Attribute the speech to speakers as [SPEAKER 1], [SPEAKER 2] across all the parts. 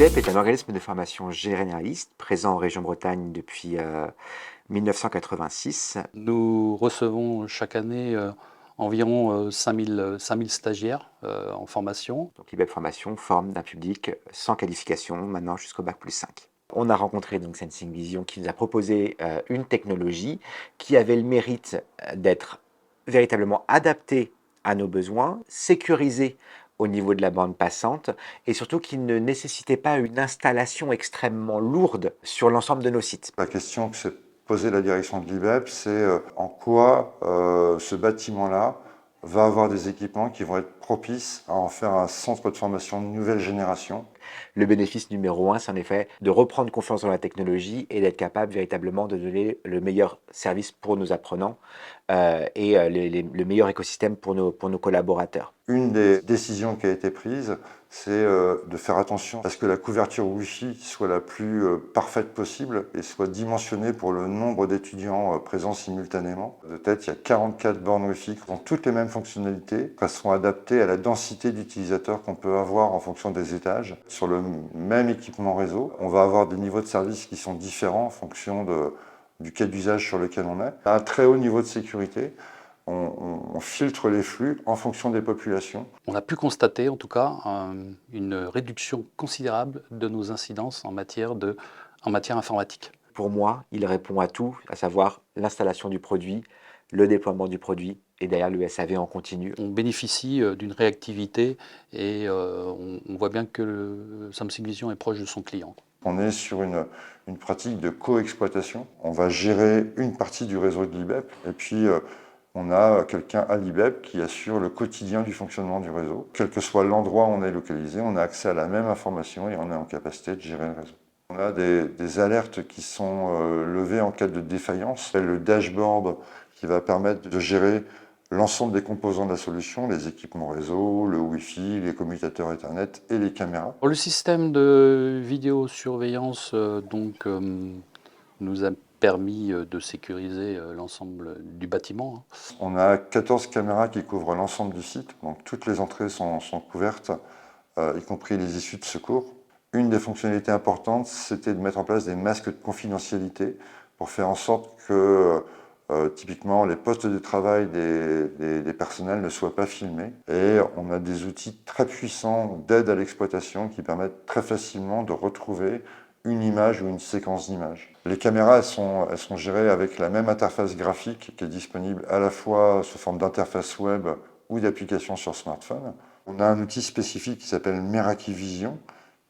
[SPEAKER 1] L'IBEP est un organisme de formation généraliste présent en région Bretagne depuis 1986.
[SPEAKER 2] Nous recevons chaque année environ 5000 stagiaires en formation.
[SPEAKER 1] Donc l'IBEP Formation forme d'un public sans qualification, maintenant jusqu'au bac+5. On a rencontré donc Sensing Vision qui nous a proposé une technologie qui avait le mérite d'être véritablement adaptée à nos besoins, sécurisée au niveau de la bande passante et surtout qui ne nécessitait pas une installation extrêmement lourde sur l'ensemble de nos sites.
[SPEAKER 3] La question que s'est posée la direction de l'IBEP, c'est en quoi ce bâtiment-là va avoir des équipements qui vont être propices à en faire un centre de formation de nouvelle génération.
[SPEAKER 1] Le bénéfice numéro 1, c'est en effet de reprendre confiance dans la technologie et d'être capable véritablement de donner le meilleur service pour nos apprenants et le meilleur écosystème pour nos collaborateurs.
[SPEAKER 3] Une des décisions qui a été prise, c'est de faire attention à ce que la couverture Wi-Fi soit la plus parfaite possible et soit dimensionnée pour le nombre d'étudiants présents simultanément. De tête, il y a 44 bornes Wi-Fi qui ont toutes les mêmes fonctionnalités, qui seront adaptées à la densité d'utilisateurs qu'on peut avoir en fonction des étages. Sur le même équipement réseau, on va avoir des niveaux de service qui sont différents en fonction du cas d'usage sur lequel on est. À un très haut niveau de sécurité, on filtre les flux en fonction des populations.
[SPEAKER 2] On a pu constater en tout cas une réduction considérable de nos incidences en matière informatique.
[SPEAKER 1] Pour moi, il répond à tout, à savoir l'installation du produit, le déploiement du produit et derrière le SAV en continu.
[SPEAKER 2] On bénéficie d'une réactivité et on voit bien que le Samsung Vision est proche de son client.
[SPEAKER 3] On est sur une pratique de co-exploitation. On va gérer une partie du réseau de l'IBEP et puis on a quelqu'un à l'IBEP qui assure le quotidien du fonctionnement du réseau. Quel que soit l'endroit où on est localisé, on a accès à la même information et on est en capacité de gérer le réseau. On a des alertes qui sont levées en cas de défaillance. Le dashboard qui va permettre de gérer l'ensemble des composants de la solution, les équipements réseau, le Wi-Fi, les commutateurs Ethernet et les caméras.
[SPEAKER 2] Le système de vidéosurveillance nous a permis de sécuriser l'ensemble du bâtiment.
[SPEAKER 3] On a 14 caméras qui couvrent l'ensemble du site, donc toutes les entrées sont couvertes, y compris les issues de secours. Une des fonctionnalités importantes, c'était de mettre en place des masques de confidentialité pour faire en sorte que typiquement les postes de travail des personnels ne soient pas filmés. Et on a des outils très puissants d'aide à l'exploitation qui permettent très facilement de retrouver une image ou une séquence d'images. Les caméras, elles sont gérées avec la même interface graphique qui est disponible à la fois sous forme d'interface web ou d'application sur smartphone. On a un outil spécifique qui s'appelle Meraki Vision,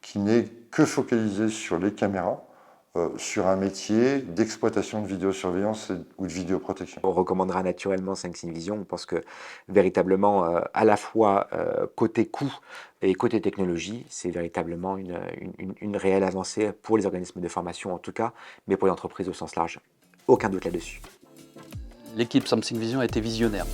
[SPEAKER 3] qui n'est que focalisé sur les caméras, sur un métier d'exploitation de vidéosurveillance ou de vidéoprotection.
[SPEAKER 1] On recommandera naturellement Sensing Vision. On pense que véritablement, à la fois côté coût et côté technologie, c'est véritablement une réelle avancée pour les organismes de formation en tout cas, mais pour les entreprises au sens large. Aucun doute là-dessus.
[SPEAKER 2] L'équipe Samsung Vision a été visionnaire.